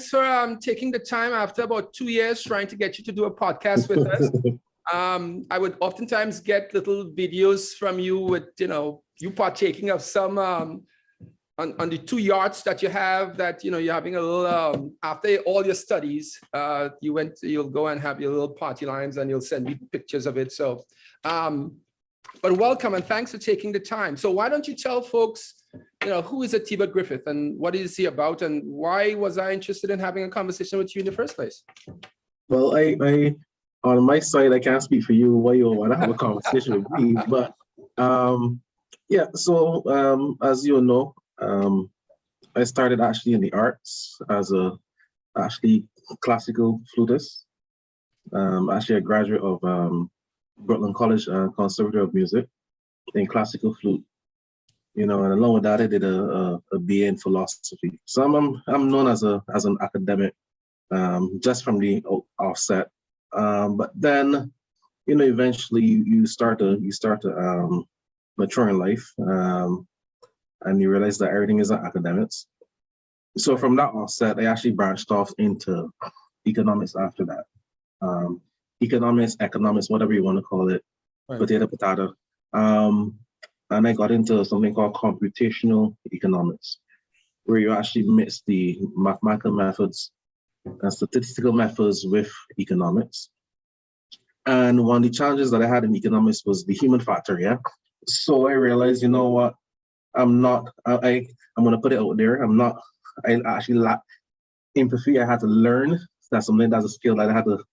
thanks for taking the time after about 2 years trying to get you to do a podcast with us. I would oftentimes get little videos from you with, you partaking of some on the 2 yachts that you have that, you're having a little, after all your studies, you'll go and have your little party lines and you'll send me pictures of it. So, but welcome and thanks for taking the time. So why don't you tell folks, who is Atiba Griffith and what is he about and why was I interested in having a conversation with you in the first place? Well, I on my side, I can't speak for you why you want to have a conversation with me, but yeah, so as you know, I started actually in the arts as a classical flutist. Actually a graduate of Brooklyn College Conservatory of Music in classical flute. And along with that, I did a BA in philosophy. So I'm known as an academic just from the offset. But then, eventually you start to mature in life, and you realize that everything isn't academics. So from that offset, I actually branched off into economics after that. Economics, whatever you want to call it, right. Potato. And I got into something called computational economics, where you actually mix the mathematical methods and statistical methods with economics. And one of the challenges that I had in economics was the human factor, yeah? So I realized, you know what, I'm going to put it out there, I actually lack empathy. I had to learn. That's a skill that I had to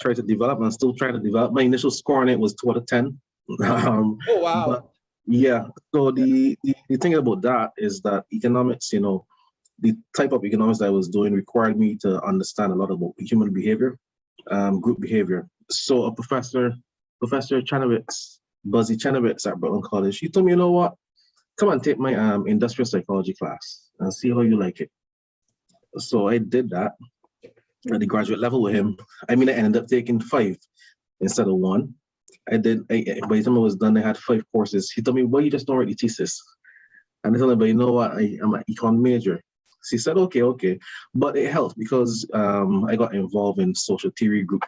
try to develop, and I'm still trying to develop. My initial score on it was 2 out of 10. Oh, wow. But yeah, so the thing about that is that economics, the type of economics that I was doing required me to understand a lot about human behavior, group behavior. So a Professor Chanowitz, Buzzy Chanowitz at Brooklyn College, he told me, you know what, come and take my industrial psychology class and see how you like it. So I did that at the graduate level with him. I ended up taking 5 instead of 1. By the time I was done, I had 5 courses. He told me, well, you just don't write the thesis. And I told him, but you know what, I'm an econ major. So he said, okay. But it helped because I got involved in social theory, group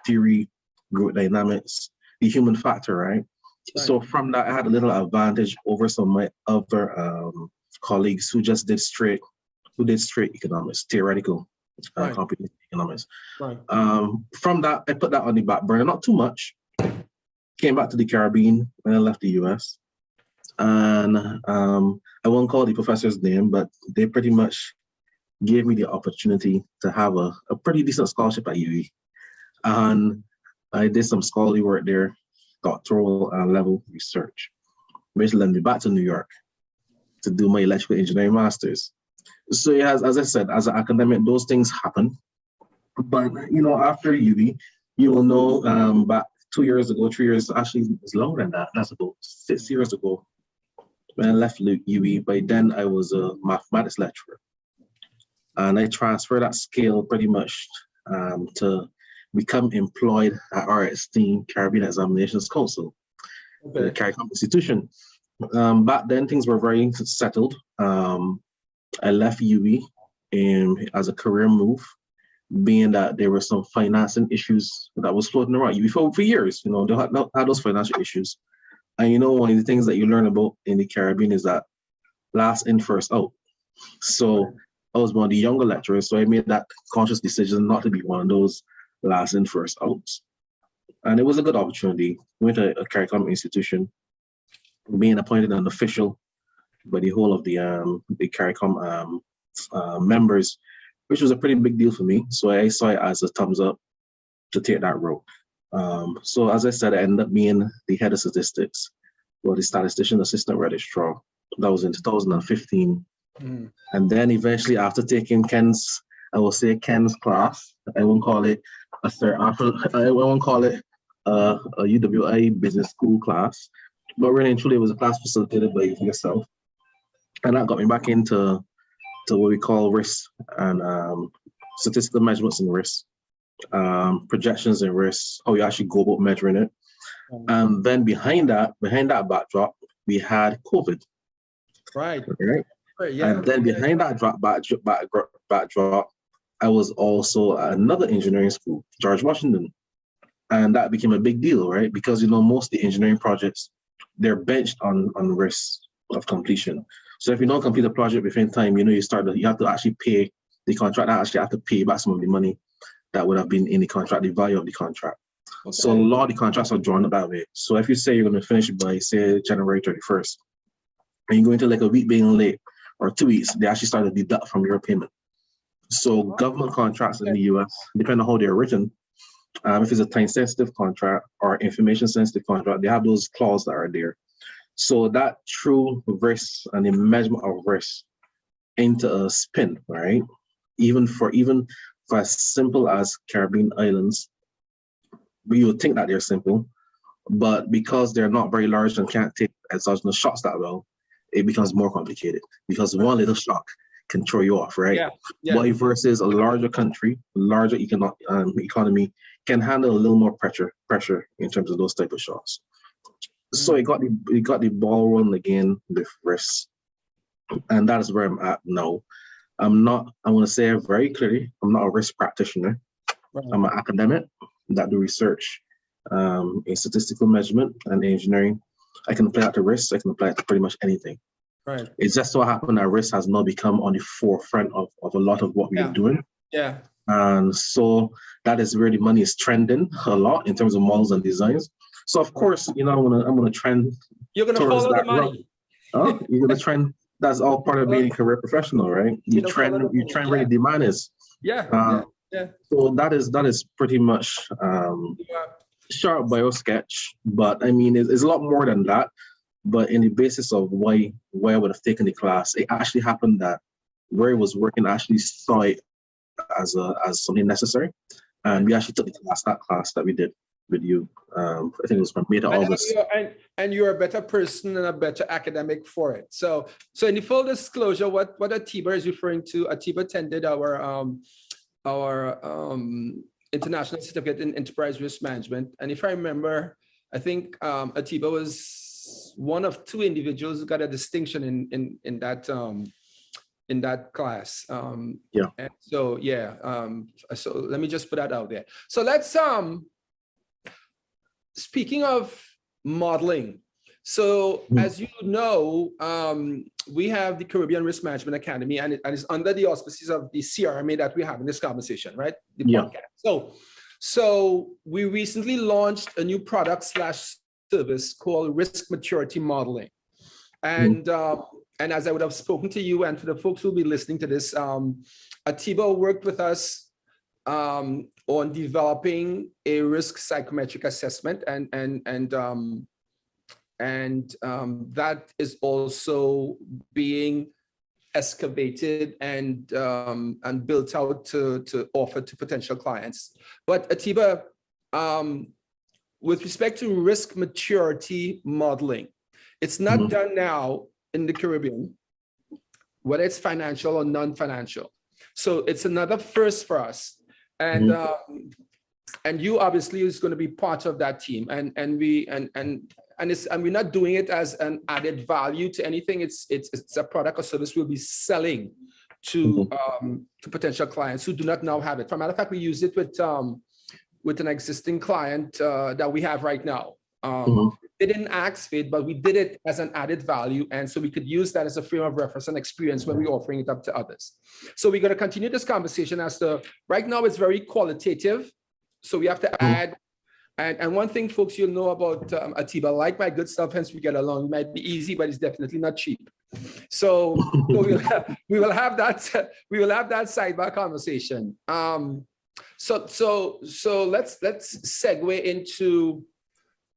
dynamics, the human factor, right? So from that, I had a little advantage over some of my other colleagues who just did straight economics, theoretical computational economics. Right. From that, I put that on the back burner, not too much. Came back to the Caribbean when I left the US. And I won't call the professor's name, but they pretty much gave me the opportunity to have a pretty decent scholarship at UWI. And I did some scholarly work there, doctoral level research, which led me back to New York to do my electrical engineering master's. So yeah, as I said, as an academic, those things happen. But after UWI, you will know back 2 years ago, 3 years, actually it's longer than that. That's about 6 years ago when I left UWI. By then I was a mathematics lecturer. And I transferred that skill pretty much to become employed at our esteemed Caribbean Examinations Council, the CARICOM institution. Back then things were very settled. I left UWI as a career move, being that there were some financing issues that was floating around UWI for years. They had those financial issues. And one of the things that you learn about in the Caribbean is that last in, first out. So I was one of the younger lecturers, so I made that conscious decision not to be one of those last in, first outs. And it was a good opportunity. Went to a CARICOM institution, being appointed an official by the whole of the CARICOM members, which was a pretty big deal for me. So I saw it as a thumbs up to take that road. So as I said, I ended up being the head of statistics, or the statistician assistant registrar. That was in 2015. And then eventually after taking Ken's class, I won't call it a UWI business school class, but really and truly it was a class facilitated by yourself. And that got me back into what we call risk and statistical measurements and risk, projections and risk, how you actually go about measuring it. And then behind that backdrop, we had COVID. Right. Yeah. And then behind that backdrop, I was also at another engineering school, George Washington. And that became a big deal, right? Because, most of the engineering projects, they're benched on risk of completion. So if you don't complete a project within time, you have to actually pay the contract. I actually have to pay back some of the money that would have been in the contract, the value of the contract. Okay. So a lot of the contracts are drawn up that way. So if you say you're going to finish by, say, January 31st, and you're going to like a week being late or 2 weeks, they actually start to deduct from your payment. So government contracts in the US, depending on how they're written, if it's a time-sensitive contract or information-sensitive contract, they have those clauses that are there. So that true risk and the measurement of risk into a spin, right? Even for as simple as Caribbean islands, we would think that they're simple, but because they're not very large and can't take exogenous shocks that well, it becomes more complicated because one little shock can throw you off, right? Yeah. But versus a larger country, larger economy can handle a little more pressure in terms of those type of shocks. So it got the ball rolling again with risk, and that is where I'm at now. I want to say very clearly, I'm not a risk practitioner. Right. I'm an academic that do research in statistical measurement and engineering. I can apply that to risk. I can apply it to pretty much anything. Right. It's just so happened that risk has now become on the forefront of a lot of what we're doing. Yeah. And so that is where the money is trending a lot in terms of models and designs. So of course, I'm gonna trend. You're gonna follow the money. You're gonna trend. That's all part of being a career professional, right? You trend where the demand is. Yeah. So that is pretty much short bio sketch, but I mean it's a lot more than that. But in the basis of why I would have taken the class, it actually happened that where I was working, I actually saw it as something necessary, and we actually took that class that we did with you. I think it was from May to August. And you're a better person and a better academic for it. So in the full disclosure, what Atiba is referring to, Atiba attended our International Certificate in Enterprise Risk Management, and if I remember, I think Atiba was one of two individuals who got a distinction in that class. And so so let me just put that out there. So let's speaking of modeling. So as you know, we have the Caribbean Risk Management Academy, and it's under the auspices of the CRMA that we have in this conversation, right? The podcast. So we recently launched a new product/service called Risk Maturity Modeling. And as I would have spoken to you and for the folks who will be listening to this, Atiba worked with us on developing a risk psychometric assessment, and that is also being excavated and built out to offer to potential clients. But Atiba, with respect to risk maturity modeling, it's not done now in the Caribbean, whether it's financial or non-financial. So it's another first for us. And you obviously is going to be part of that team. And we're not doing it as an added value to anything. It's a product or service we'll be selling to potential clients who do not now have it. For a matter of fact, we use it with an existing client that we have right now. They didn't ask for it, but we did it as an added value. And so we could use that as a frame of reference and experience when we're offering it up to others. So we're going to continue this conversation as to, right now it's very qualitative. So we have to add, and one thing folks you'll know about Atiba, like my good stuff, hence we get along, it might be easy, but it's definitely not cheap. So we will have that sidebar conversation. So let's segue into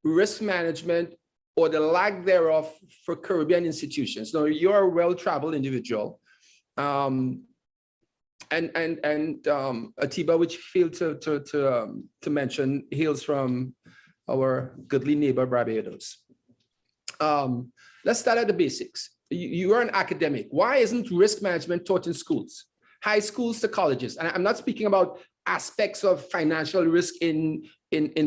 risk management or the lack thereof for Caribbean institutions. Now, you're a well-traveled individual, and Atiba, which failed to mention, hails from our goodly neighbor Barbados. Let's start at the basics. You are an academic. Why isn't risk management taught in schools, high schools to colleges? And I'm not speaking about aspects of financial risk in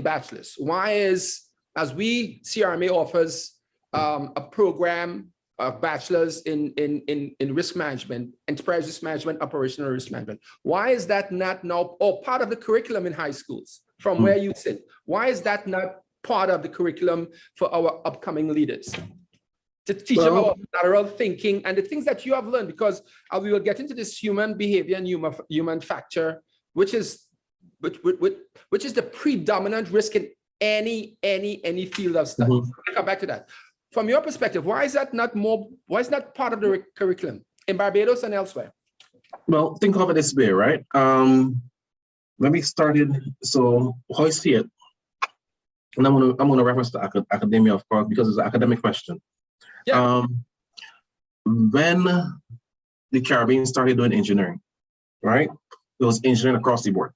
bachelor's. Why is, as CRMA offers a program a bachelor's in risk management, enterprise risk management, operational risk management. Why is that not now or part of the curriculum in high schools from where you sit? Why is that not part of the curriculum for our upcoming leaders? To teach them about lateral thinking and the things that you have learned, because we will get into this human behavior and human factor, which is the predominant risk in any field of study. I'll come back to that. From your perspective, why is that not part of the curriculum in Barbados and elsewhere? Well, think of it this way, right? When we started, so how I see it, and I'm gonna reference the academia, of course, because it's an academic question. Yeah. When the Caribbean started doing engineering, right? It was engineering across the board,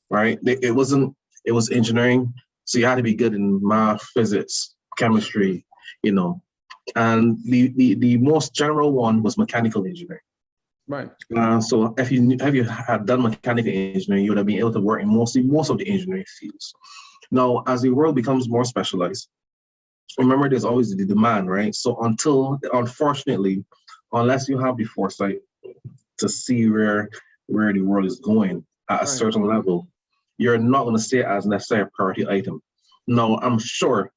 right? It was engineering, so you had to be good in math, physics, chemistry, you know, and the most general one was mechanical engineering. Right. So if you had done mechanical engineering, you would have been able to work in most of the engineering fields. Now, as the world becomes more specialized, remember there's always the demand, right? So unfortunately, unless you have the foresight to see where the world is going at a certain level, you're not going to see it as necessarily a priority item. Now, I'm sure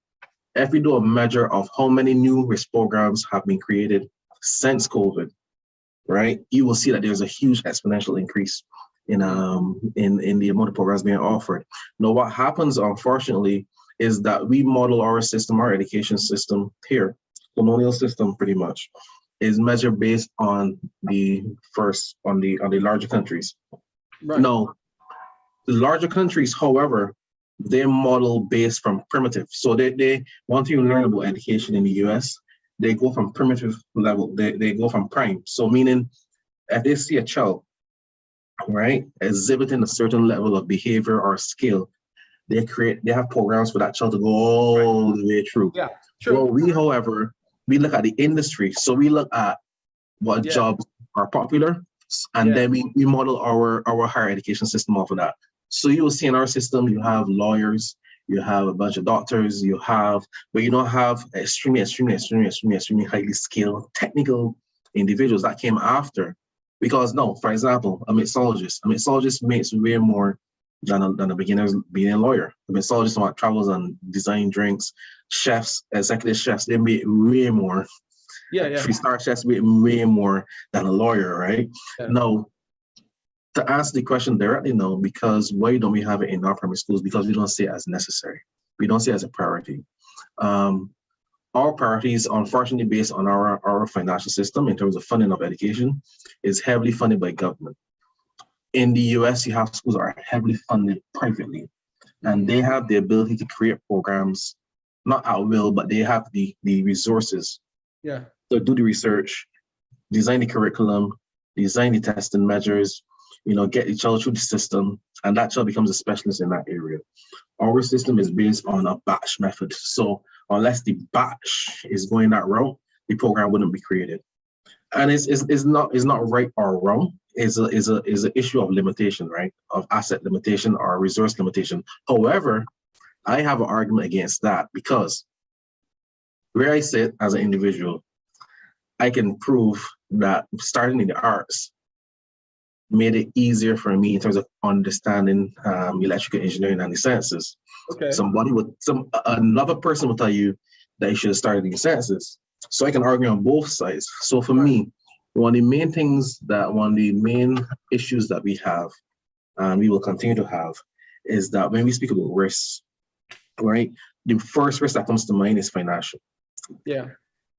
if we do a measure of how many new risk programs have been created since COVID, right, you will see that there's a huge exponential increase in the amount of programs being offered. Now, what happens, unfortunately, is that we model our system, our education system here, colonial system pretty much, is measured based on the larger countries. Right. Now, the larger countries, however, they model based from primitive. So they want you to learn about education in the US, they go from primitive level, they go from prime. So meaning if they see a child, right, exhibiting a certain level of behavior or skill, they have programs for that child to go all the way through. Yeah, true. Well, however, we look at the industry. So we look at what jobs are popular, and then we model our higher education system off of that. So you will see in our system, you have lawyers, you have a bunch of doctors, but you don't have extremely highly skilled technical individuals that came after. Because for example, a mixologist makes way more than a beginner's being a lawyer. A mixologist travels and design drinks, chefs, executive chefs, they make way more. Yeah. 3-star chefs make way more than a lawyer, right? Yeah. Now, to answer the question directly, no, because why don't we have it in our primary schools? Because we don't see it as necessary. We don't see it as a priority. Our priorities, unfortunately, based on our financial system in terms of funding of education, is heavily funded by government. In the US, you have schools that are heavily funded privately, and they have the ability to create programs, not at will, but they have the resources to do the research, design the curriculum, design the testing measures, get the child through the system, and that child becomes a specialist in that area. Our system is based on a batch method. So unless the batch is going that route, the program wouldn't be created. And it's not right or wrong. It's an issue of limitation, right? Of asset limitation or resource limitation. However, I have an argument against that because where I sit as an individual, I can prove that starting in the arts made it easier for me in terms of understanding electrical engineering and the sciences. Okay. Another person will tell you that you should have started in the sciences. So I can argue on both sides. So for me, one of the main issues that we have, and we will continue to have, is that when we speak about risks, right, the first risk that comes to mind is financial. Yeah.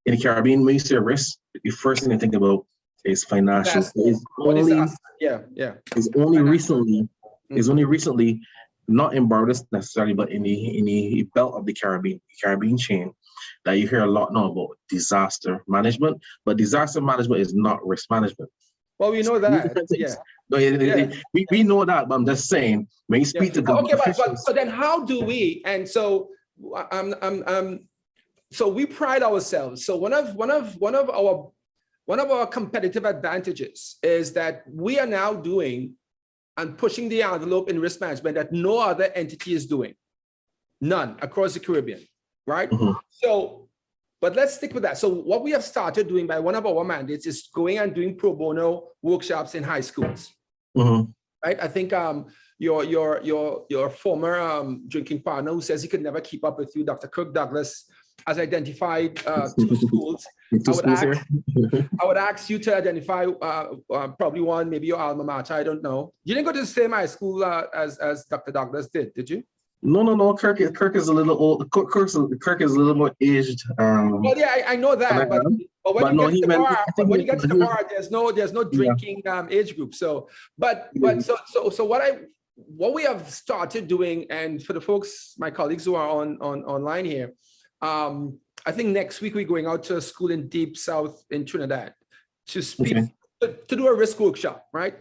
In the Caribbean, when you say a risk, the first thing you think about is financial. It's only recently, not in Barbados necessarily, but in the belt of the Caribbean chain, that you hear a lot now about disaster management. But disaster management is not risk management. Well, we know that. We know that, but I'm just saying when you speak to government officials. So then, how do we? And so, so we pride ourselves. So one of our competitive advantages is that we are now doing and pushing the envelope in risk management that no other entity is doing. None across the Caribbean, right? Mm-hmm. So But let's stick with that. So what we have started doing by one of our mandates is going and doing pro bono workshops in high schools. Right? I think your former drinking partner who says he could never keep up with you, Dr. Kirk Douglas, has identified 2 schools. I would ask you to identify probably one, maybe your alma mater, I don't know. You didn't go to the same high school as Dr. Douglas did you? No. Kirk is a little old. Kirk is a little more aged. Well, yeah, I know that, but when you get to the bar, there's no drinking age group. So, what we have started doing, and for the folks, my colleagues who are online here, I think next week we're going out to a school in Deep South in Trinidad to speak, to do a risk workshop, right?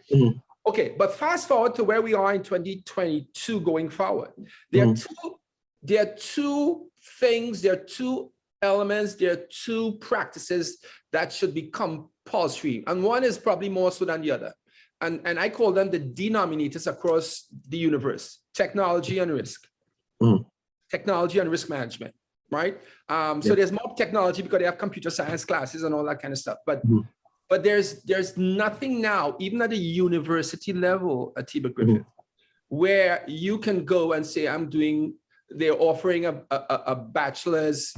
Okay, but fast forward to where we are in 2022 going forward. There are two things, there are 2 elements, there are 2 practices that should be compulsory. And one is probably more so than the other. And I call them the denominators across the universe: technology and risk. Technology and risk management, right? So there's more technology because they have computer science classes and all that kind of stuff. But there's nothing now, even at the university level, Atiba Griffith, where you can go and say, they're offering a bachelor's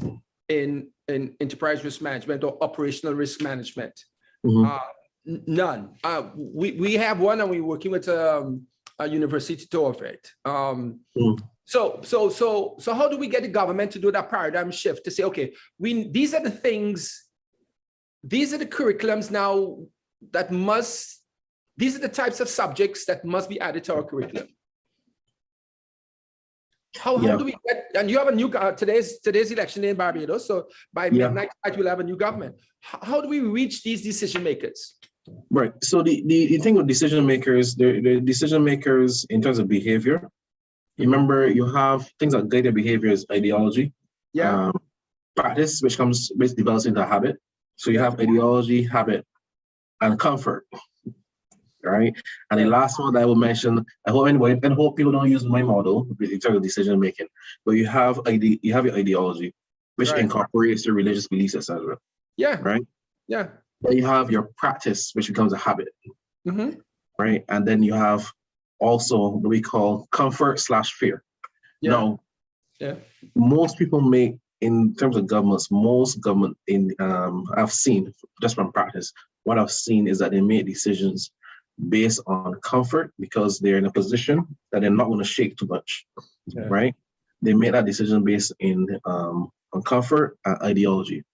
in enterprise risk management or operational risk management. None. We have one, and we're working with a university to offer it. So how do we get the government to do that paradigm shift to say, okay, these are the things. These are the curriculums now these are the types of subjects that must be added to our curriculum. How do we get, and you have a new, today's election day in Barbados, so by midnight, we'll have a new government. How do we reach these decision makers? Right, so the thing with decision makers, the decision makers in terms of behavior, remember you have things that guide their behavior is ideology, practice, which develops into a habit. So you have ideology, habit, and comfort, right? And the last one that I will mention, I hope people don't use my model in terms of decision making, but you have your ideology, which incorporates your religious beliefs, etc. Right? Yeah. Then you have your practice, which becomes a habit, right? And then you have also what we call comfort/fear. Now, most people make, in terms of governments, most government I've seen just from practice, what I've seen is that they make decisions based on comfort because they're in a position that they're not going to shake too much, right? They make that decision based on comfort and ideology.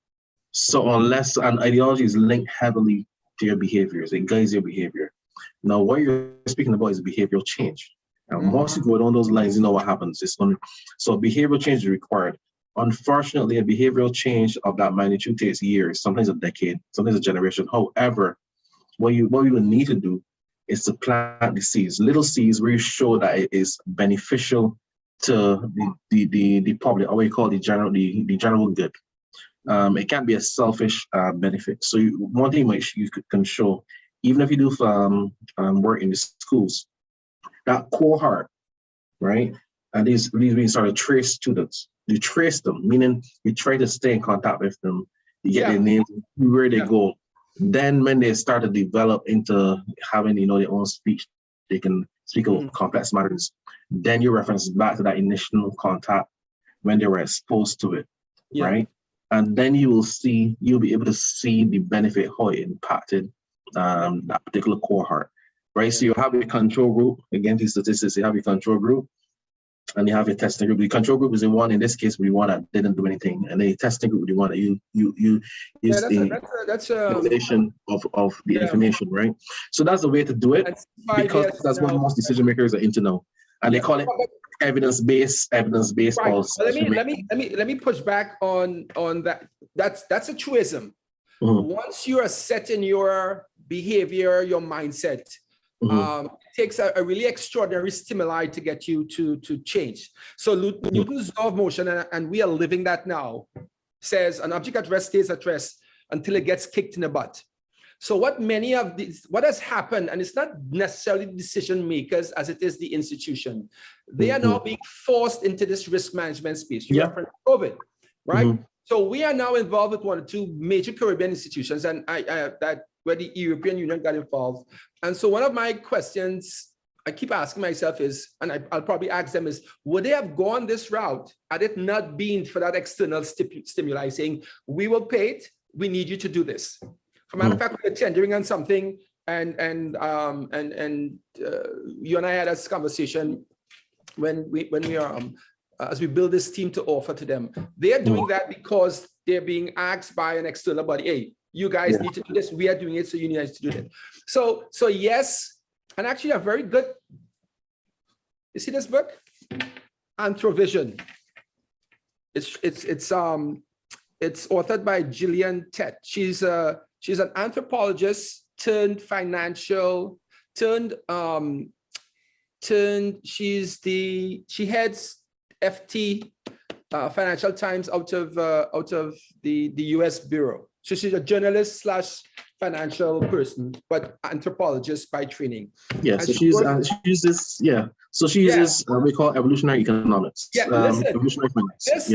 So unless an ideology is linked heavily to your behaviors, it guides your behavior. Now, what you're speaking about is behavioral change. And once you go down those lines, you know what happens. So behavioral change is required. Unfortunately, a behavioral change of that magnitude takes years, sometimes a decade, sometimes a generation. However, what you will need to do is to plant the seeds, little seeds where you show that it is beneficial to the public, or what you call the general good. It can't be a selfish benefit. So one thing which you can show, even if you do work in the schools, that cohort, right? And these being sort of trace students. You trace them, meaning you try to stay in contact with them, you get their names, where they go. Then when they start to develop into having, their own speech, they can speak of complex matters. Then you reference back to that initial contact when they were exposed to it, right? And then you'll be able to see the benefit, how it impacted that particular cohort, right? So you have a control group. Again, these statistics, you have a control group. And you have a testing group. The control group is the one, in this case, the one that didn't do anything. And the testing group is the one that you use the validation of the information, right? So that's the way to do it, because that's what most decision makers are into now. And they call it evidence-based policy. Let me push back on that. That's a truism. Once you are set in your behavior, your mindset, it takes a really extraordinary stimuli to get you to change. So Newton's law of motion, and we are living that now, says an object at rest stays at rest until it gets kicked in the butt. So what has happened, and it's not necessarily decision makers as it is the institution, they are now being forced into this risk management space. You referenced COVID, right? So we are now involved with one or two major Caribbean institutions, and that where the European Union got involved. And so one of my questions I keep asking myself is, and I'll probably ask them is, would they have gone this route had it not been for that external stimuli saying, we will pay it, we need you to do this. For matter of fact, we're tendering on something, and you and I had this conversation when we are as we build this team to offer to them. They are doing that because they're being asked by an external body, hey, you guys need to do this, we are doing it, so you need to do it. So yes, and actually a very good, you see this book? Anthrovision. It's authored by Gillian Tett. She's an anthropologist turned financial, she heads FT, Financial Times out of the US Bureau. So she's a journalist / financial person, but anthropologist by training. Yeah, so she uses what we call evolutionary economics. Yeah, listen, evolutionary finance.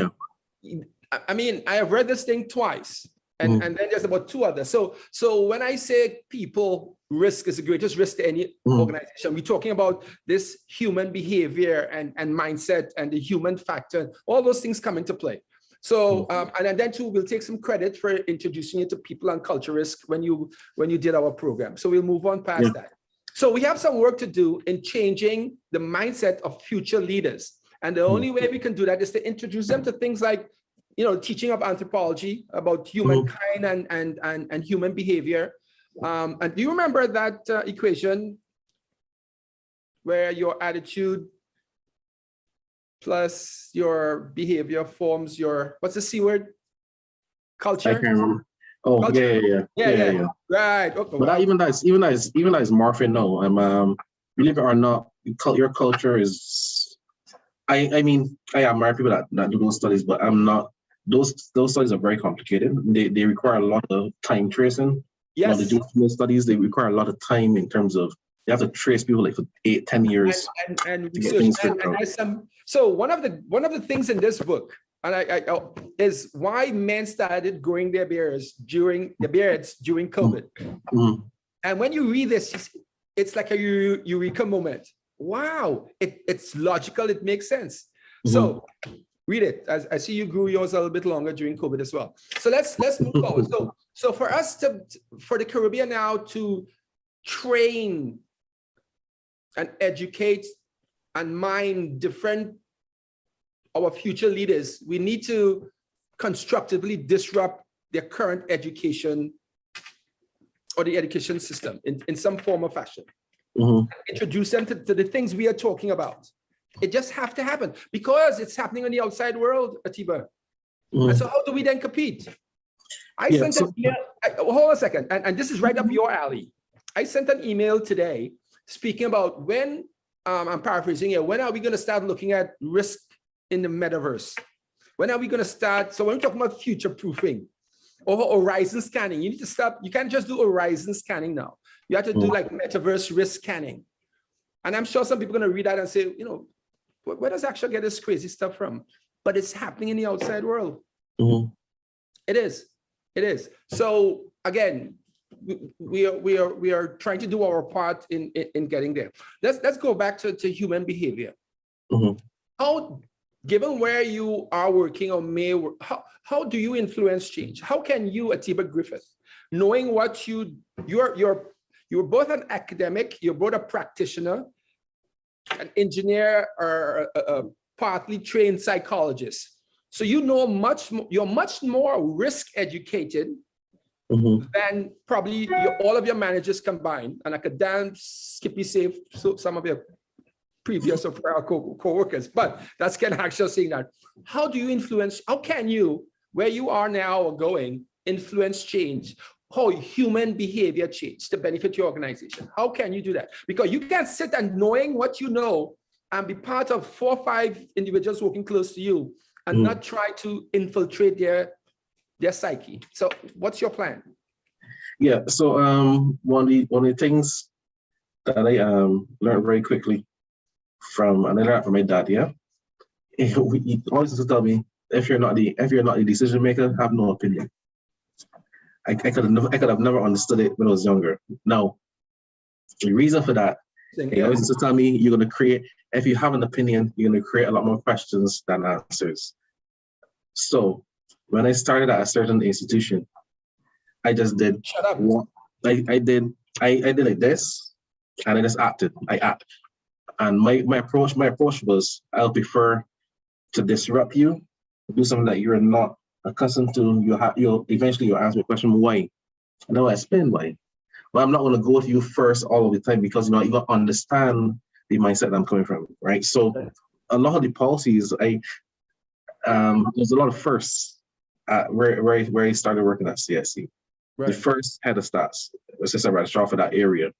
I mean, I have read this thing twice, and then there's about two others. So when I say people, risk is the greatest risk to any organization, we're talking about this human behavior and mindset and the human factor, all those things come into play. So, and then too, we'll take some credit for introducing you to people and culture risk when you did our program. So we'll move on past that. So we have some work to do in changing the mindset of future leaders. And the only way we can do that is to introduce them to things like, teaching of anthropology about humankind and human behavior. And do you remember that equation where your attitude plus your behavior forms your, what's the C word? Culture? I can't remember. Oh, culture. Yeah. Right. Okay. But even that is morphing now. Believe it or not, your culture is. I mean, I admire people that do those studies, but I'm not. Those studies are very complicated. They require a lot of time tracing. Yes. When they do field studies, they require a lot of time in terms of you have to trace people like for 8-10 years and to get things figured out. So one of the things in this book, and is why men started growing their beards during COVID. And when you read this, it's like a eureka moment. Wow, it's logical. It makes sense. So read it. I see you grew yours a little bit longer during COVID as well. So let's move forward. So for us for the Caribbean now to train and educate and mind our future leaders, we need to constructively disrupt their current education or the education system in some form or fashion. Introduce them to the things we are talking about. It just have to happen because it's happening in the outside world, Atiba. And so how do we then compete? Hold on a second, and this is right up your alley. I sent an email today speaking about when, I'm paraphrasing here, when are we going to start looking at risk in the metaverse? When are we going to start? So when we're talking about future proofing or horizon scanning, you need to stop. You can't just do horizon scanning now. You have to do like metaverse risk scanning. And I'm sure some people are going to read that and say, where does Hackshaw get this crazy stuff from? But it's happening in the outside world. It is. So again, we are trying to do our part in getting there. Let's go back to human behavior. How, given where you are working or may work, how do you influence change? How can you, Atiba Griffith, knowing what you're both an academic, you're both a practitioner, an engineer, or a partly trained psychologist. So you're much more risk educated than probably all of your managers combined. And I could damn Skippy save some of your previous or prior co-workers, but that's kind of actually saying that. How can you, where you are now or going, influence change? How human behavior change to benefit your organization? How can you do that? Because you can't sit and knowing what you know and be part of 4 or 5 individuals working close to you and not try to infiltrate their psyche. So what's your plan? Yeah, so one of the things that I learned very quickly from my dad, he always used to tell me, if you're not the decision maker, have no opinion. I could have never understood it when I was younger. Now, the reason for that, he always used to tell me, you're going to create, if you have an opinion, you're going to create a lot more questions than answers. So when I started at a certain institution, I just did. Shut up. I did like this, and I just acted. I act. And my approach was, I'll prefer to disrupt you, do something that you're not accustomed to. You'll eventually ask me a question, why? And I'll explain why. But I'm not going to go with you first all of the time, because you got to understand the mindset that I'm coming from, right? So a lot of the policies, there's a lot of firsts where I started working at CSC. Right. The first head of stats was just a registrar for that area.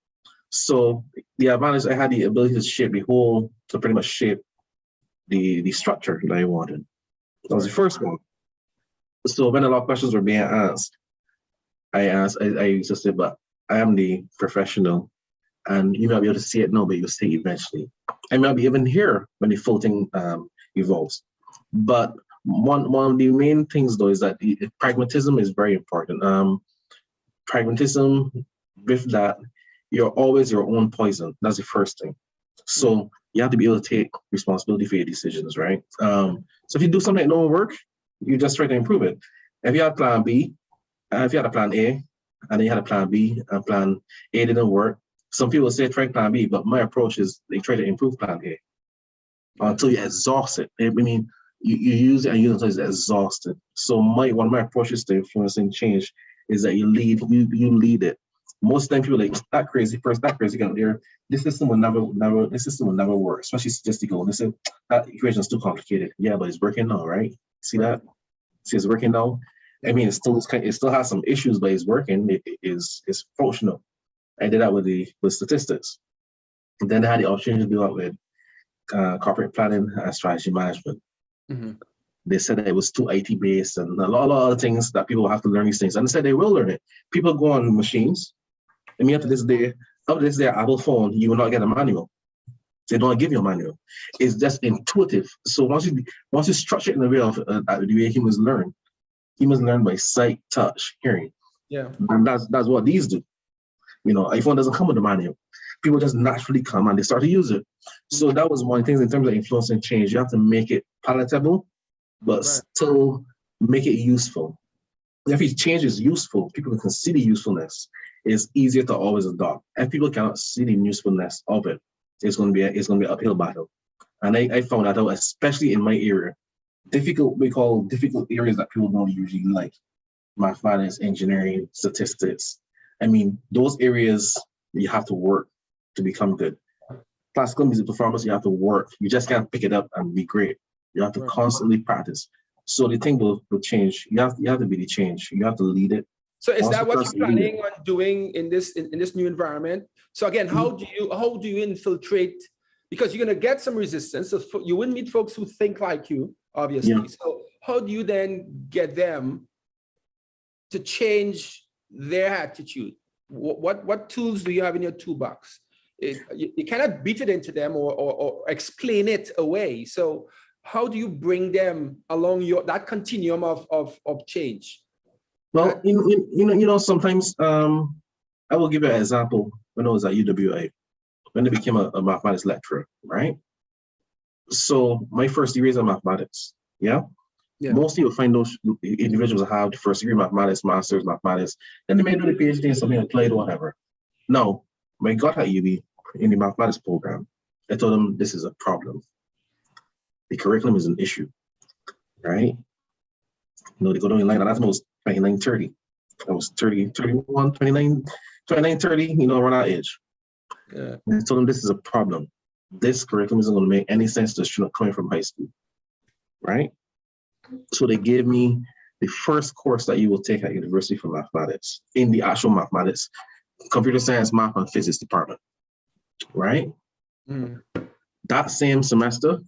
So the advantage, I had the ability to pretty much shape the structure that I wanted. That was the first one. So when a lot of questions were being asked, I used to say, but I am the professional, and you may not be able to see it now, but you'll see it eventually. I may not be even here when the full thing evolves. But one of the main things, though, is that pragmatism is very important. Pragmatism, with that, you're always your own poison. That's the first thing. So you have to be able to take responsibility for your decisions, right? So if you do something that don't work, you just try to improve it. If you had plan B, if you had a plan A, and then you had a plan B, and plan A didn't work, some people say try plan B, but my approach is they try to improve plan A until you exhaust it. I mean, you use it and use it until it's exhausted. So one of my approaches to influencing change is that you lead it. Most of the time people are like, that crazy person, that crazy guy there, this system will never work, especially statistical. And they say that equation is too complicated. Yeah, but it's working now, right? See that? See, it's working now. I mean, it still has some issues, but it's working. It's functional. I did that with statistics. And then I had the opportunity to do that with corporate planning and strategy management. Mm-hmm. They said that it was too IT based and a lot of other things that people have to learn these things. And they said they will learn it. People go on machines. I mean, up to this day, Apple phone, you will not get a manual. They don't give you a manual. It's just intuitive. So once you structure it in the way of the way humans learn by sight, touch, hearing. Yeah. And that's what these do. iPhone doesn't come with a manual. People just naturally come and they start to use it. So that was one of the things in terms of influencing change. You have to make it palatable, but still make it useful. If the change is useful, people can see the usefulness. It's easier to always adopt. If people cannot see the usefulness of it, it's going to be an uphill battle. And I found that out, especially in my area. We call difficult areas that people don't usually like. Mathematics, engineering, statistics. I mean, those areas you have to work to become good. Classical music performance, you have to work. You just can't pick it up and be great. You have to constantly practice. So the thing will change. You have to be the change. You have to lead it. So is that what you're planning on doing in this new environment? So again, how do you infiltrate? Because you're going to get some resistance. So you wouldn't meet folks who think like you, obviously. Yeah. So how do you then get them to change their attitude? What tools do you have in your toolbox? You cannot beat it into them or explain it away. So how do you bring them along that continuum of change? Well, sometimes I will give you an example. When I was at UWA, when I became a mathematics lecturer, right? So my first degree is in mathematics, yeah? Mostly you'll find those individuals that have the first degree mathematics, master's mathematics, then they may do the PhD in something applied or whatever. Now, when I got at UB in the mathematics program, I told them this is a problem. The curriculum is an issue, right? They go down in line, and that was 29, 30. I was 30, 31, 29, 30, around that age. Yeah. And I told them this is a problem. This curriculum isn't going to make any sense to a student coming from high school, right? So they gave me the first course that you will take at university for mathematics, in the actual mathematics, computer science, math, and physics department, right? Mm. That same semester,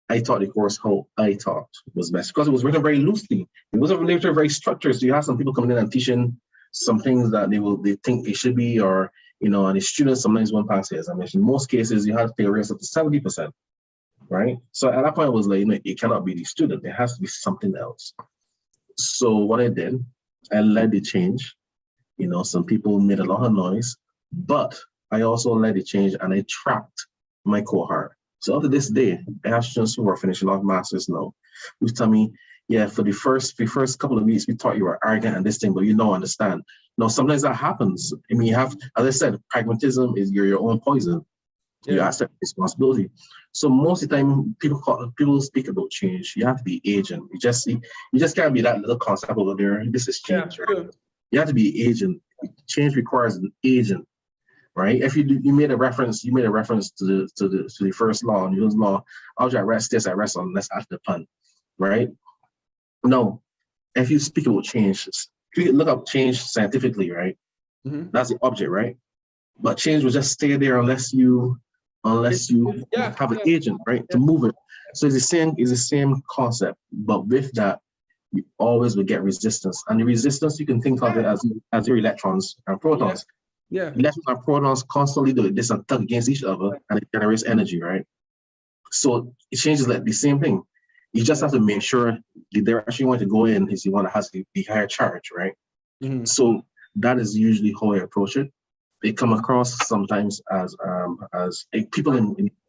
I taught the course how I taught was best, because it was written very loosely. It wasn't really very structured. So you have some people coming in and teaching some things that they think it should be, or and the students sometimes won't pass the examination. In most cases, you have failures up to 70%, right? So at that point, it was like, it cannot be the student. It has to be something else. So what I did, I led the change. Some people made a lot of noise, but I also led the change and I tracked my cohort. So up to this day, I have students who are finishing off masters now, who tell me, yeah, for the first couple of weeks, we thought you were arrogant and this thing, but you don't understand. No, sometimes that happens. I mean, you have, as I said, pragmatism is you're your own poison. Yeah. You accept responsibility. So most of the time, people speak about change. You have to be agent. You just can't be that little concept over there. This is change, right? Sure. You have to be agent. Change requires an agent, right? If you made a reference to the first law, Newton's law, object at rest, this at rest unless after the pun, right? No, if you speak about change, you look up change scientifically, right? Mm-hmm. That's the object, right? But change will just stay there unless you have an agent, right, to move it. So it's the same concept, but with that, you always will get resistance. And the resistance, you can think of it as your electrons and protons. Yeah. Electrons and protons constantly do this and tug against each other, and it generates energy, right? So it changes like the same thing. You just have to make sure the direction you want to go in is the one that has the higher charge, right? Mm-hmm. So that is usually how I approach it. They come across sometimes as people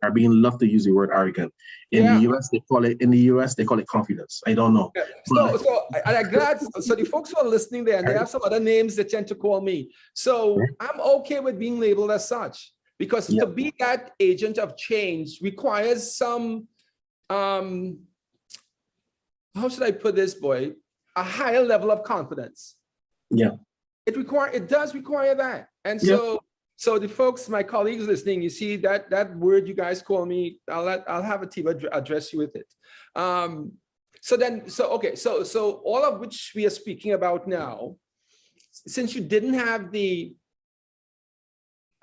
are being love to use the word arrogant. In the US, they call it confidence. I don't know. Yeah. So I'm glad. So the folks who are listening there, and they have some other names they tend to call me. So I'm okay with being labeled as such, because to be that agent of change requires some, how should I put this, boy? A higher level of confidence. Yeah. It does require that. And so the folks, my colleagues listening, you see that word you guys call me, I'll have Atiba address you with it. So all of which we are speaking about now, since you didn't have the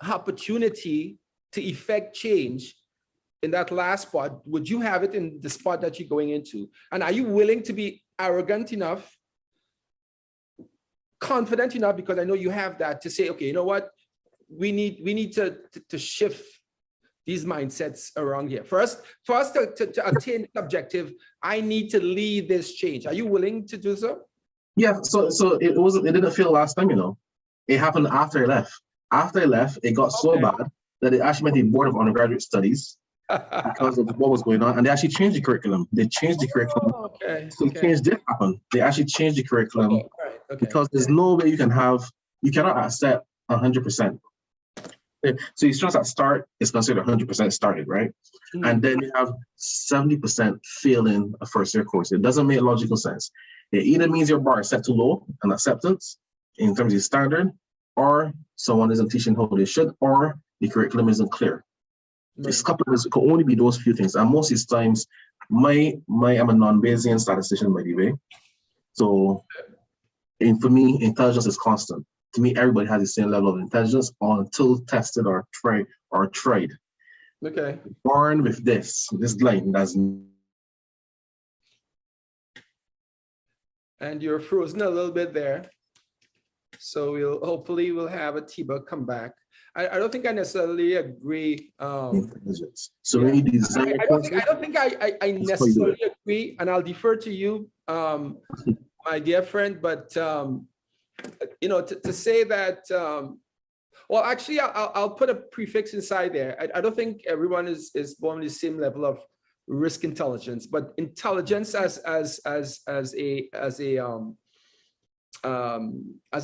opportunity to effect change in that last spot, would you have it in the spot that you're going into? And are you willing to be arrogant enough, confident enough, because I know you have that, to say, okay, you know what, we need to shift these mindsets around here. For us to attain the objective, I need to lead this change. Are you willing to do so? Yeah. So it didn't feel last time, It happened after I left. After I left, it got so bad that it actually made the board of undergraduate studies because of what was going on, and they actually changed the curriculum. They changed the curriculum. So change did happen. They actually changed the curriculum because there's no way you cannot accept 100%. So your students at start is considered 100% started, right? Mm-hmm. And then you have 70% failing a first year course. It doesn't make logical sense. It either means your bar is set too low on acceptance in terms of standard, or someone isn't teaching how they should, or the curriculum isn't clear. This couple it can only be those few things. And most of these times, I'm a non-Bayesian statistician, by the way. So, and for me, intelligence is constant. To me, everybody has the same level of intelligence until tested or tried. Okay. Born with this line doesn't. And you're frozen a little bit there. So hopefully we'll have Atiba come back. I don't think I necessarily agree. So when you design, I don't think I necessarily agree, and I'll defer to you, my dear friend. But to say that, well, actually, I'll put a prefix inside there. I don't think everyone is born with the same level of risk intelligence, but intelligence as a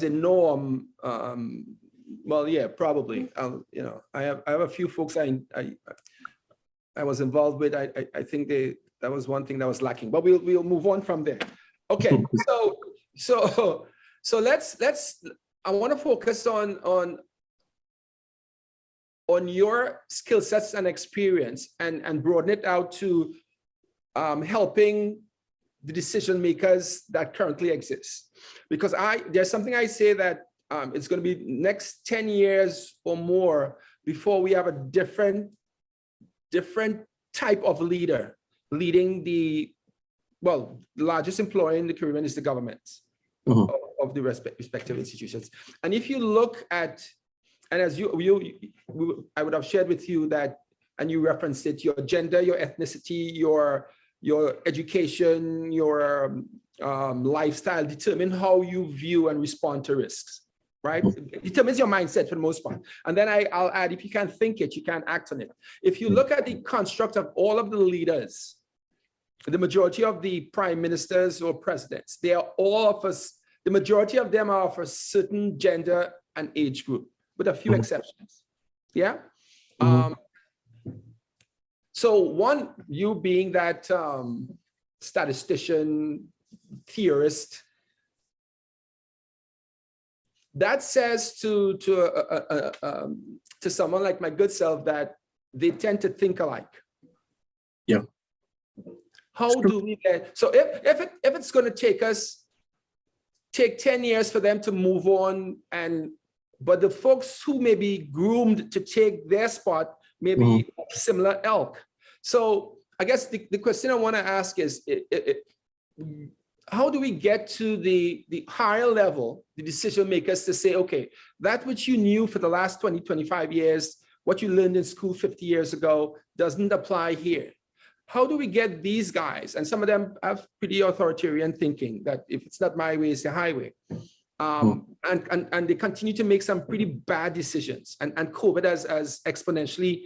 norm. Well, yeah, probably. I have a few folks I was involved with. I think that was one thing that was lacking. But we'll move on from there. Okay, so let's. I want to focus on your skill sets and experience, and broaden it out to helping the decision makers that currently exist. Because there's something I say that it's going to be next 10 years or more before we have a different type of leader leading the largest employer in the Caribbean is the government of the respective institutions. And if you look at, and as I would have shared with you that and you referenced it, your gender, your ethnicity, your education, your lifestyle determine how you view and respond to risks, right? It determines your mindset for the most part. And then I'll add, if you can't think it, you can't act on it. If you look at the construct of all of the leaders, the majority of the prime ministers or presidents, they are all of us, the majority of them are of a certain gender and age group, with a few exceptions. Yeah. So one, you being that statistician, theorist, that says to someone like my good self that they tend to think alike. Yeah. How do we get, so if it's going to take 10 years for them to move on, but the folks who may be groomed to take their spot may be similar ilk. So I guess the question I want to ask is, how do we get to the higher level, the decision makers, to say, okay, that which you knew for the last 20, 25 years, what you learned in school 50 years ago doesn't apply here. How do we get these guys, and some of them have pretty authoritarian thinking that if it's not my way, it's the highway. And they continue to make some pretty bad decisions. And COVID has exponentially,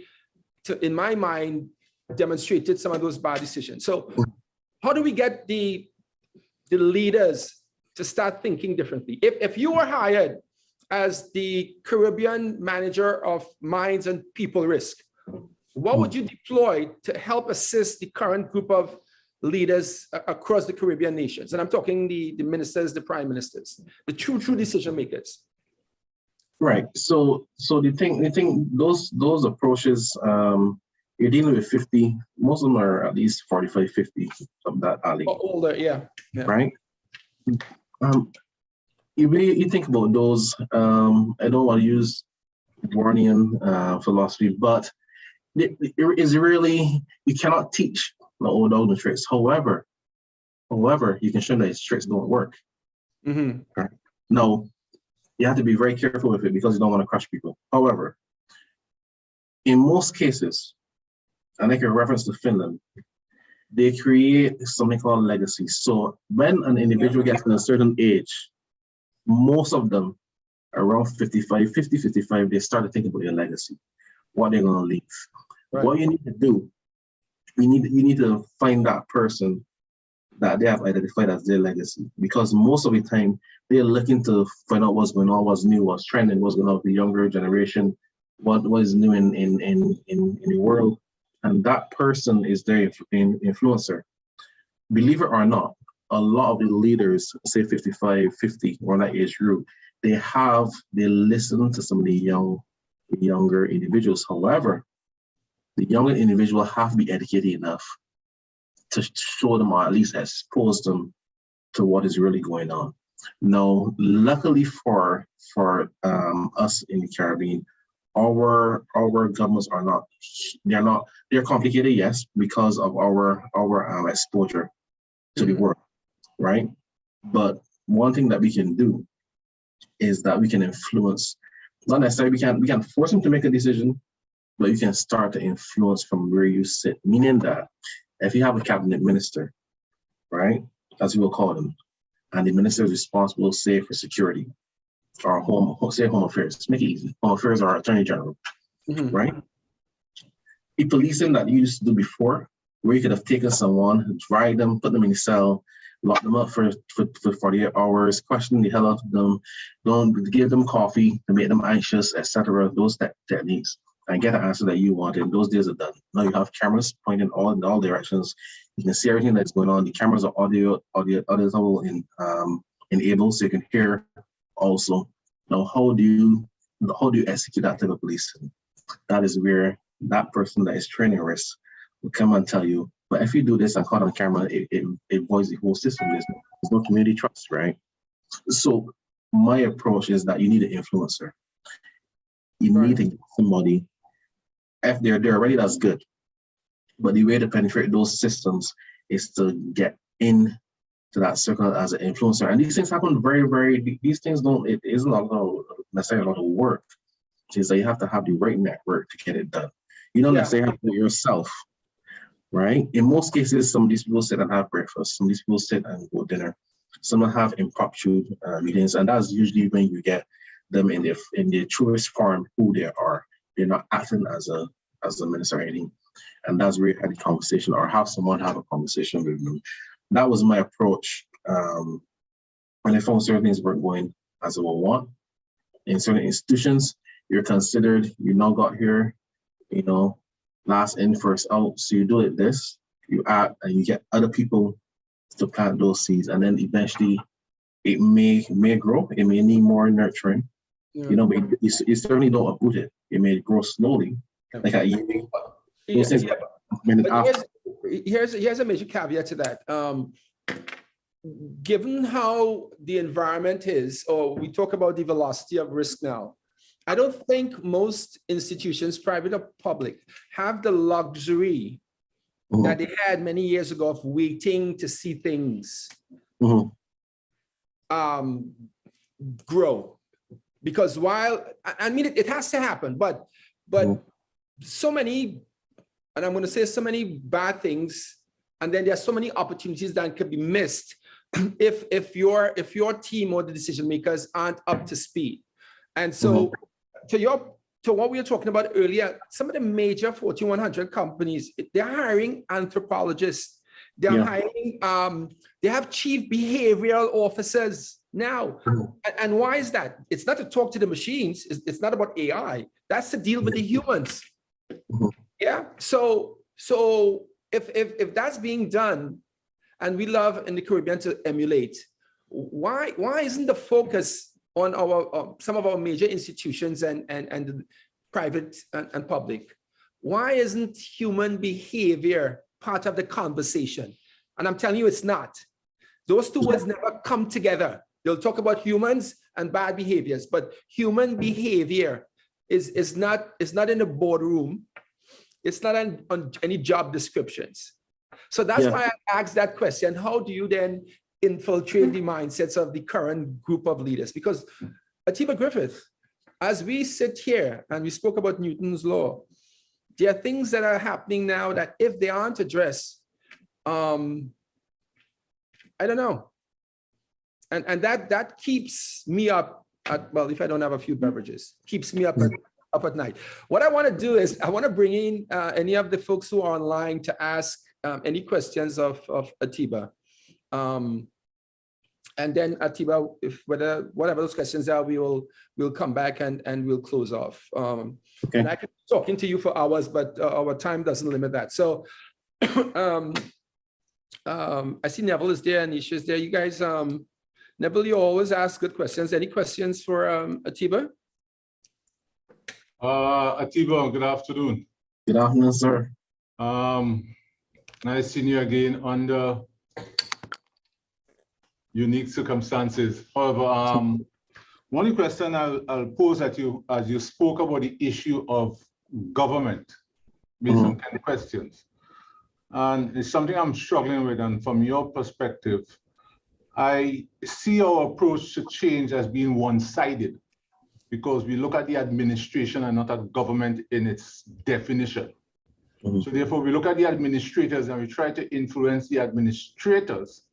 in my mind, demonstrated some of those bad decisions. So how do we get the leaders to start thinking differently? If you were hired as the Caribbean manager of mines and people risk, what would you deploy to help assist the current group of leaders across the Caribbean nations? And I'm talking the ministers, the prime ministers, the true decision makers. Right. So the thing, those approaches, you're dealing with 50, most of them are at least 45, 50 of that alley. Older, yeah. Right. You think about those, I don't want to use Warnian philosophy, but it is really, you cannot teach the old dog tricks. However, you can show that his tricks don't work. Right? No, you have to be very careful with it because you don't want to crush people. However, in most cases, and I can reference to Finland, they create something called legacy. So when an individual gets to a certain age, most of them around 55, they start to think about their legacy, what they're going to leave. Right. What you need to do, you need to find that person that they have identified as their legacy, because most of the time they're looking to find out what's going on, what's new, what's trending, what's going on with the younger generation, what is new in the world, and that person is their influencer. Believe it or not, a lot of the leaders, say 55, 50, or that age group, they listen to some of the younger individuals. However, the younger individual have to be educated enough to show them, or at least expose them to what is really going on. Now, luckily for us in the Caribbean, our governments they're complicated, yes, because of our exposure to the world, right? But one thing that we can do is that we can influence, not necessarily we can force them to make a decision, but you can start to influence from where you sit, meaning that if you have a cabinet minister, right, as we will call them, and the minister is responsible, say, for security or home affairs, make it easy, home affairs or attorney general, right? The policing that you used to do before, where you could have taken someone, drag them, put them in a cell, lock them up for 48 hours, question the hell out of them, don't give them coffee to make them anxious, etc. Those techniques, and get an answer that you wanted. Those days are done. Now you have cameras pointing in all directions. You can see everything that's going on. The cameras are audio enabled, so you can hear also. Now, how do you execute that type of policing? That is where that person that is training risk will come and tell you, but if you do this and caught on camera, it voids the whole system. There's no community trust, right? So my approach is that you need an influencer. You need to get somebody, if they're already, that's good. But the way to penetrate those systems is to get in to that circle as an influencer. And these things happen these things it isn't necessarily a lot of work. It's that you have to have the right network to get it done. You don't necessarily have to do it yourself, right? In most cases, some of these people sit and have breakfast. Some of these people sit and go dinner. Some will have impromptu meetings, and that's usually when you get them in their truest form, who they are. They're not acting as a minister or anything, and that's where you had a conversation or have someone have a conversation with them. That was my approach. When I found certain things weren't going as I would want in certain institutions, you're considered. You now got here, last in, first out. So you do it this, you add, and you get other people to plant those seeds, and then eventually it may grow. It may need more nurturing, but you certainly don't uproot it. It may grow slowly, like a year. Here's a major caveat to that. Given how the environment is, or we talk about the velocity of risk now, I don't think most institutions, private or public, have the luxury that they had many years ago of waiting to see things grow. Because while, I mean, it has to happen, but so many, and I'm going to say so many bad things, and then there are so many opportunities that could be missed if your team or the decision makers aren't up to speed. And so to what we were talking about earlier, some of the major Fortune 100 companies, they're hiring anthropologists. They're hiring, they have chief behavioral officers now. And why is that? It's not to talk to the machines. It's not about AI. That's to deal with the humans. Yeah. So if that's being done, and we love in the Caribbean to emulate, why isn't the focus on our some of our major institutions and the private and public? Why isn't human behavior part of the conversation? And I'm telling you, it's not. Those two words never come together. They'll talk about humans and bad behaviors, but human behavior is not in the boardroom. It's not on any job descriptions. So that's why I asked that question. How do you then infiltrate the mindsets of the current group of leaders? Because Atiba Griffith, as we sit here and we spoke about Newton's law, there are things that are happening now that if they aren't addressed, I don't know. And that keeps me up at, well, if I don't have a few beverages, keeps me up at night. What I want to do is I want to bring in any of the folks who are online to ask any questions of Atiba. And then Atiba, whatever those questions are, we'll come back and we'll close off. And I could be talking to you for hours, but our time doesn't limit that. So I see Neville is there and Nisha is there. You guys, Neville, you always ask good questions. Any questions for Atiba? Atiba, good afternoon. Good afternoon, sir. Nice seeing you again under unique circumstances. However, one question I'll pose at you as you spoke about the issue of government, made some kind of questions. And it's something I'm struggling with. And from your perspective, I see our approach to change as being one-sided because we look at the administration and not at government in its definition. So therefore, we look at the administrators and we try to influence the administrators,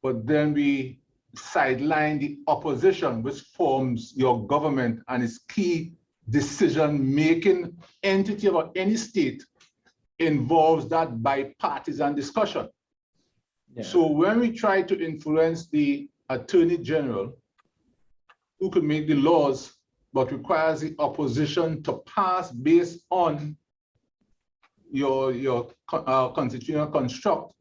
but then we sideline the opposition, which forms your government and its key decision-making entity of any state involves that bipartisan discussion. So when we try to influence the Attorney General, who could make the laws, but requires the opposition to pass based on your constitutional construct,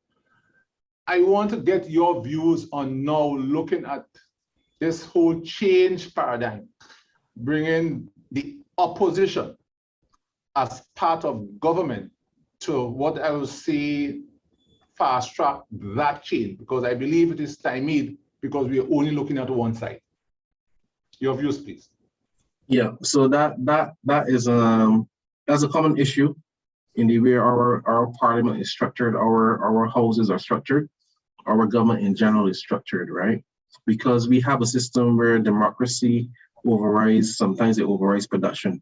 I want to get your views on now looking at this whole change paradigm, bringing the opposition as part of government to what I will say fast track that change, because I believe it is stymied because we are only looking at one side. Your views, please. Yeah, so that is that's a common issue in the way our parliament is structured, our houses are structured, our government in general is structured, right? Because we have a system where democracy overrides, sometimes it overrides production.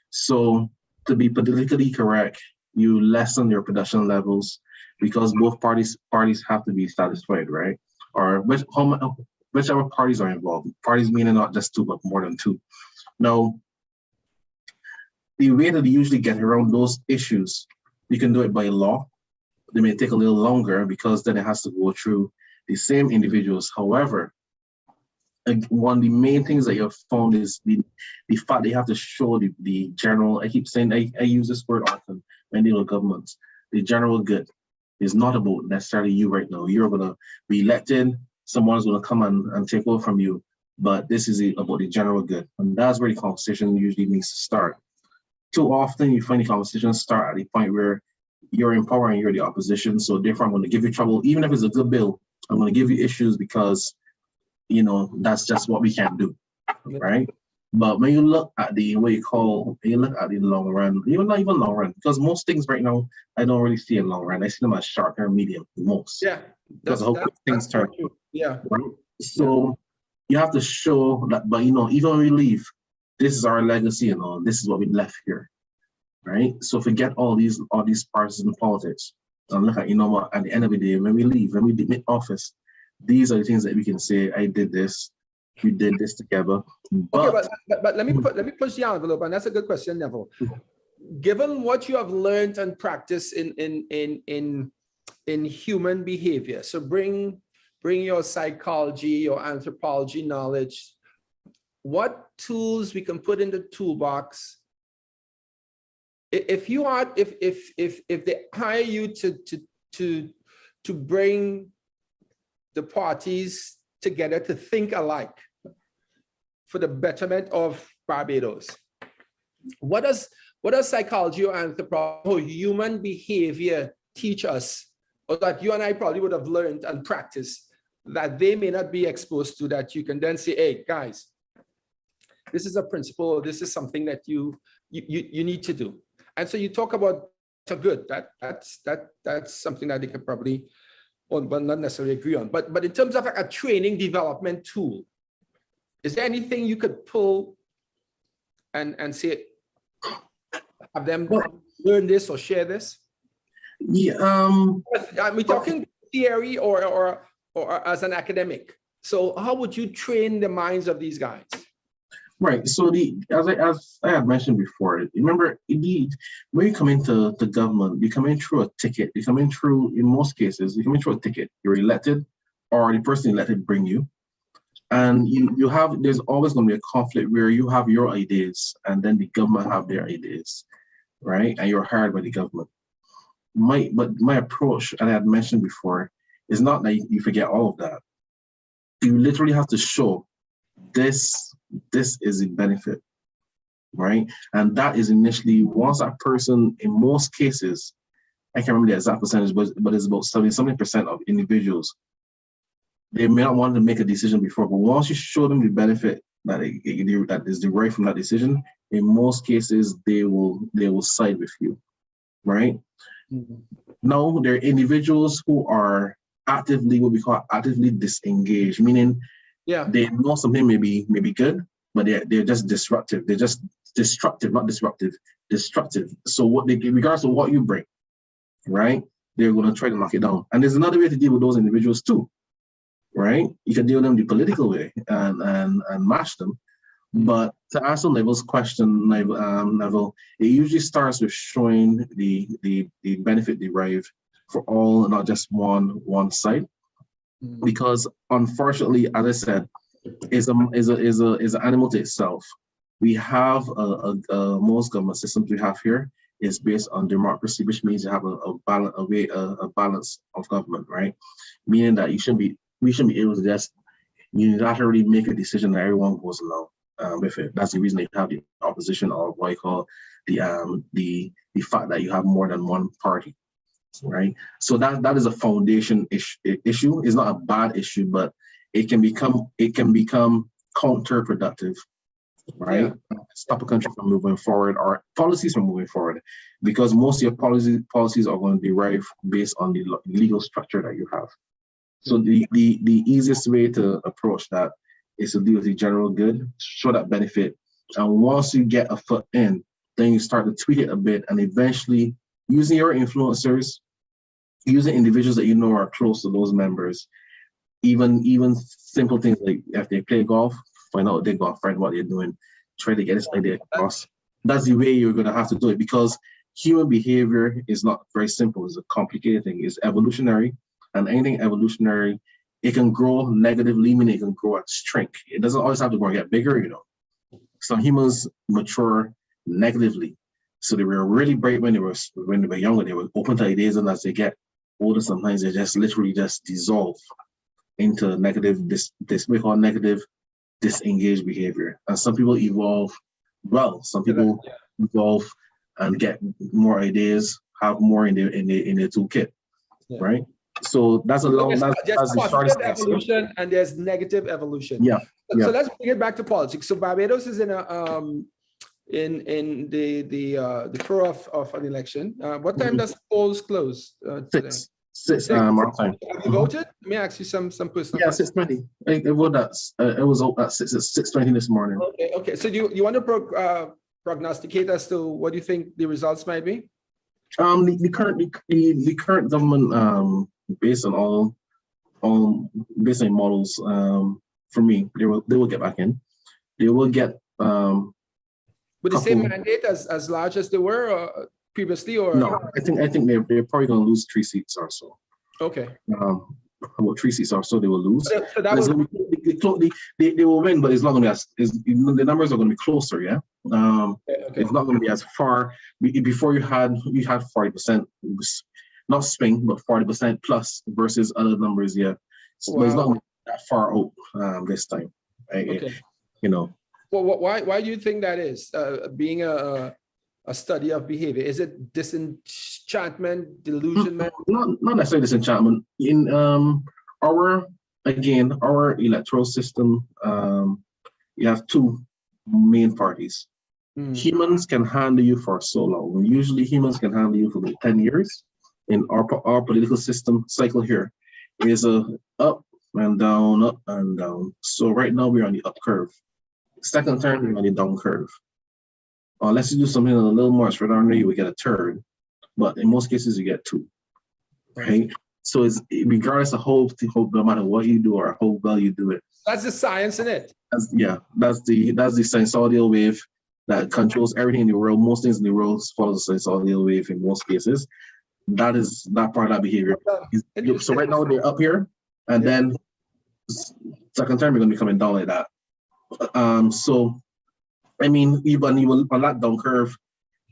So to be politically correct, you lessen your production levels because both parties have to be satisfied, right? Or whichever parties are involved. Parties meaning not just two, but more than two. Now, the way that they usually get around those issues, you can do it by law. They may take a little longer because then it has to go through the same individuals. However, one of the main things that you've found is the fact they have to show the general, I keep saying, I use this word often when dealing with governments, the general good is not about necessarily you right now. You're going to be elected, someone's going to come and take over from you, but this is about the general good. And that's where the conversation usually needs to start. Too often you find the conversation start at the point where you're in power and you're the opposition, so therefore I'm going to give you trouble. Even if it's a good bill, I'm going to give you issues because that's just what we can't do, right? But when you look at the long run, even not even long run, because most things right now, I don't really see a long run. I see them as short term, medium, most. Yeah, because of how quick things turn. Yeah. Right? So you have to show that, but even when we leave, this is our legacy this is what we left here, right? So forget all these partisan politics and look at, what, at the end of the day, when we leave, when we demit office, these are the things that we can say, I did this, we did this together. But let me push the envelope, and that's a good question, Neville. Given what you have learned and practiced in human behavior, so bring your psychology, your anthropology knowledge, what tools we can put in the toolbox if they hire you to bring the parties together to think alike for the betterment of Barbados. What does psychology or anthropology or human behavior teach us, or that you and I probably would have learned and practiced that they may not be exposed to, that you can then say, hey guys, this is a principle, this is something that you need to do. And so you talk about the good, that's something that they could probably but not necessarily agree on. But in terms of like a training development tool, is there anything you could pull and say, have them learn this or share this? Yeah. Are we talking theory or as an academic? So how would you train the minds of these guys? Right. So as I had mentioned before, remember, indeed, when you come into the government, you come in through a ticket. You come in through, in most cases, you come in through a ticket. You're elected, or the person elected bring you. And there's always going to be a conflict where you have your ideas and then the government have their ideas, right? And you're hired by the government. But my approach, and I had mentioned before, is not that you forget all of that. You literally have to show this is a benefit, right? And that is initially, once that person, in most cases, I can't remember the exact percentage, but it's about 70% of individuals, they may not want to make a decision before, but once you show them the benefit that is derived from that decision, in most cases, they will side with you, right? Mm-hmm. Now, there are individuals who are what we call actively disengaged, meaning they know something may be good, but they're just disruptive. They're just destructive, not disruptive, destructive. So regardless of what you bring, right, they're going to try to knock it down. And there's another way to deal with those individuals too, right? You can deal with them the political way and mash them. But to answer Neville's question, Neville, it usually starts with showing the benefit derived for all, not just one side. Because unfortunately, as I said, is an animal to itself. We have most government systems we have here is based on democracy, which means you have a balance of government, right? Meaning that we shouldn't be able to just unilaterally make a decision that everyone goes along with it. That's the reason they have the opposition, or what you call the fact that you have more than one party. Right, so that is a foundation issue. It's not a bad issue, but it can become counterproductive, right? Yeah. Stop a country from moving forward, or policies from moving forward, because most of your policies are going to derive based on the legal structure that you have. So the easiest way to approach that is to deal with the general good, show that benefit, and once you get a foot in, then you start to tweak it a bit, and eventually using your influencers, using individuals that you know are close to those members, even simple things like if they play golf, find out their golf friend what they're doing, try to get this idea across. That's the way you're going to have to do it, because human behavior is not very simple. It's a complicated thing. It's evolutionary, and anything evolutionary, it can grow negatively, meaning it can grow at shrink. It doesn't always have to grow and get bigger, you know. Some humans mature negatively. So they were really bright when they were younger. They were open to ideas, and as they get older, sometimes they just literally just dissolve into negative, this we call negative disengaged behavior. And some people evolve well. Some people evolve and get more ideas, have more in their toolkit, right? So that's a long, that's the shortest evolution, and there's negative evolution. Yeah. So let's bring it back to politics. So Barbados is in the throw of an election. What time does polls close today? 6 our time. Have you voted? Let me ask you some personal. Yeah, 6:20. It was at 6:20 this morning. Okay. So you want to prognosticate as to what you think the results might be? The current government, based on based on models, for me, they will get back in. They will get with the same mandate as large as they were previously, or no? I think they're probably going to lose 3 seats or so. Okay. About 3 seats or so they will lose. So that they will win, but it's not going to be the numbers are going to be closer. Yeah. Okay. It's not going to be as far. Before you had 40%, not swing, but 40% plus versus other numbers. Yeah. So But it's not going to be that far out this time. Okay. You know. Well, why do you think that is? Being a study of behavior, is it disenchantment, delusionment? Not necessarily disenchantment. In our electoral system, you have 2 main parties. Humans can handle you for so long. Usually humans can handle you for about 10 years. In our political system cycle here is a up and down. So right now we're on the up curve. Second term, we're on the down curve. Unless you do something a little more extraordinary, you will get a third. But in most cases, you get 2. Right? So it's regardless of how no matter what you do or how well you do it. That's the science in it. That's the sinusoidal wave that controls everything in the world. Most things in the world follow the sinusoidal wave in most cases. That is that part of that behavior. So right now they're up here, and then second term we're going to be coming down like that. So I mean, even on that down curve,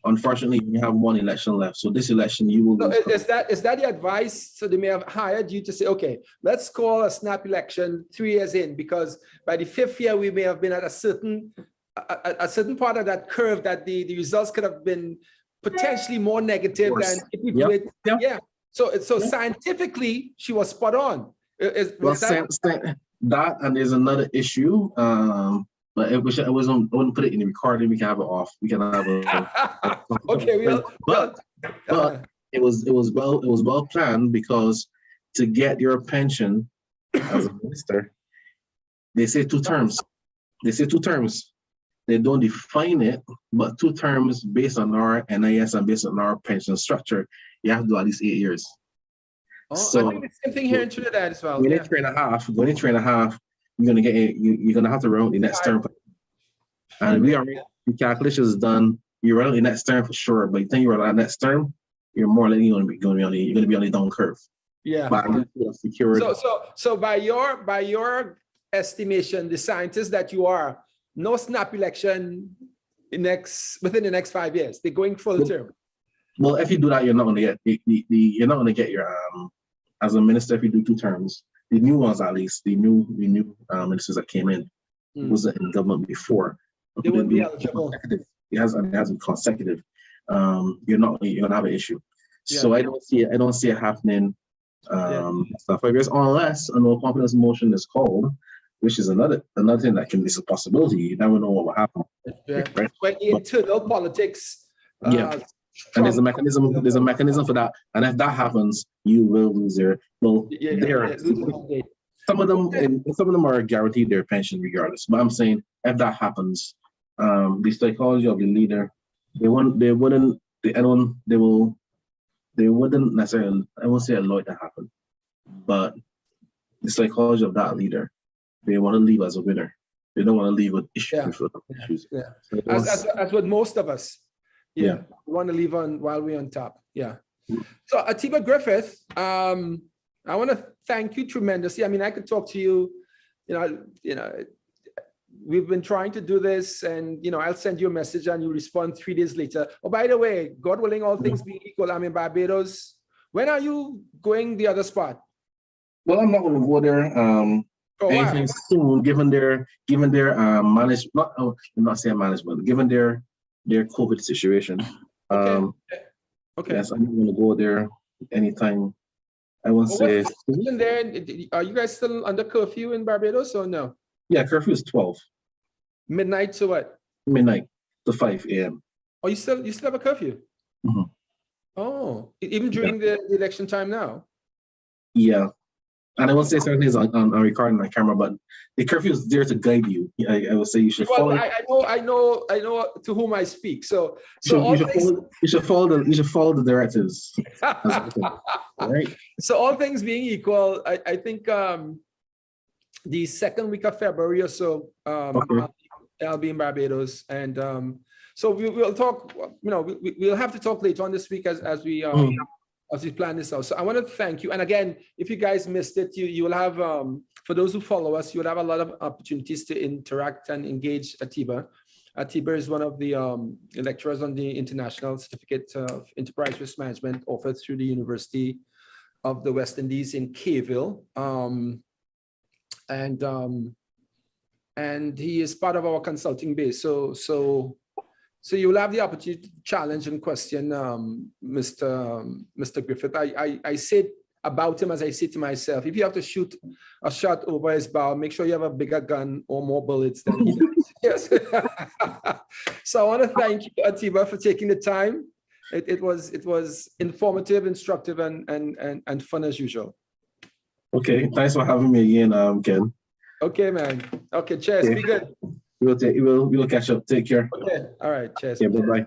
unfortunately, you have 1 election left. So this election, you will. So is that the advice? So they may have hired you to say, okay, let's call a snap election 3 years in, because by the 5th year we may have been at a certain part of that curve that the results could have been potentially more negative than if we do it. Yeah. So scientifically, she was spot on. That, and there's another issue. But I wouldn't put it in the recording. We can have it off. We can have a okay. But it was well planned, because to get your pension as a minister, they say 2 terms. They don't define it, but 2 terms based on our NIS and based on our pension structure, you have to do at least 8 years. So I think the same thing here in Trinidad as well. When it's 3.5, you're gonna have to run the next term, and the calculation is done. You run the next term for sure, but then you run that next term, you're more likely going to be on the down curve. Yeah. So by your estimation, the scientists that you are, no snap election within the next 5 years. They're going full term. Well, if you do that, you're not going to get your as a minister. If you do 2 terms. The new ones, at least, the new ministers that came in wasn't in government before. They wouldn't be eligible. It hasn't been consecutive. You're gonna have an issue. Yeah. So I don't see it happening. Stuff like this, unless a no confidence motion is called, which is another thing that can be a possibility. You never know what will happen. Yeah. Right? When internal politics. And there's a mechanism for that. And if that happens, you will lose your. Well, some of them are guaranteed their pension regardless. But I'm saying if that happens, the psychology of the leader they wouldn't, they wouldn't necessarily, I won't say allow it to happen, but the psychology of that leader, they want to leave as a winner. They don't want to leave with issues. Issues. Yeah. So As with most of us. Yeah. We want to leave on while we're on top. Yeah. So Atiba Griffith, I want to thank you tremendously. I mean, I could talk to you, we've been trying to do this, and I'll send you a message and you respond 3 days later. Oh, by the way, God willing, all things being equal, I'm in Barbados. When are you going the other spot? Well, I'm not going to go there anything soon, given their management. Not saying management, given their COVID situation. Okay. Yes, I'm going to go there anytime. I won't say. There, are you guys still under curfew in Barbados or no? Yeah, curfew is 12. Midnight to what? Midnight to 5 a.m. Oh, you still have a curfew? Mm-hmm. Oh, even during the election time now? Yeah. And I won't say certain things on recording my camera, but the curfew is there to guide you. I would say you should follow. I know to whom I speak. So you should follow the directives. Right. So all things being equal, I think the second week of February or so, I'll be in Barbados, and so we'll talk. We'll have to talk later on this week as we plan this out. So I want to thank you. And again, if you guys missed it, you will have, for those who follow us, you will have a lot of opportunities to interact and engage Atiba. Atiba is one of the lecturers on the International Certificate of Enterprise Risk Management offered through the University of the West Indies in Cayville. And he is part of our consulting base. So you will have the opportunity to challenge and question Mr. Griffith. I said about him as I say to myself, if you have to shoot a shot over his bow, make sure you have a bigger gun or more bullets than he does. Yes. So I want to thank you, Atiba, for taking the time. It was informative, instructive, and fun as usual. Okay, thanks for having me again, Ken. Okay, man. Okay, cheers. Okay. Be good. We will catch up. Take care. Okay. All right. Cheers. Yeah, bye-bye.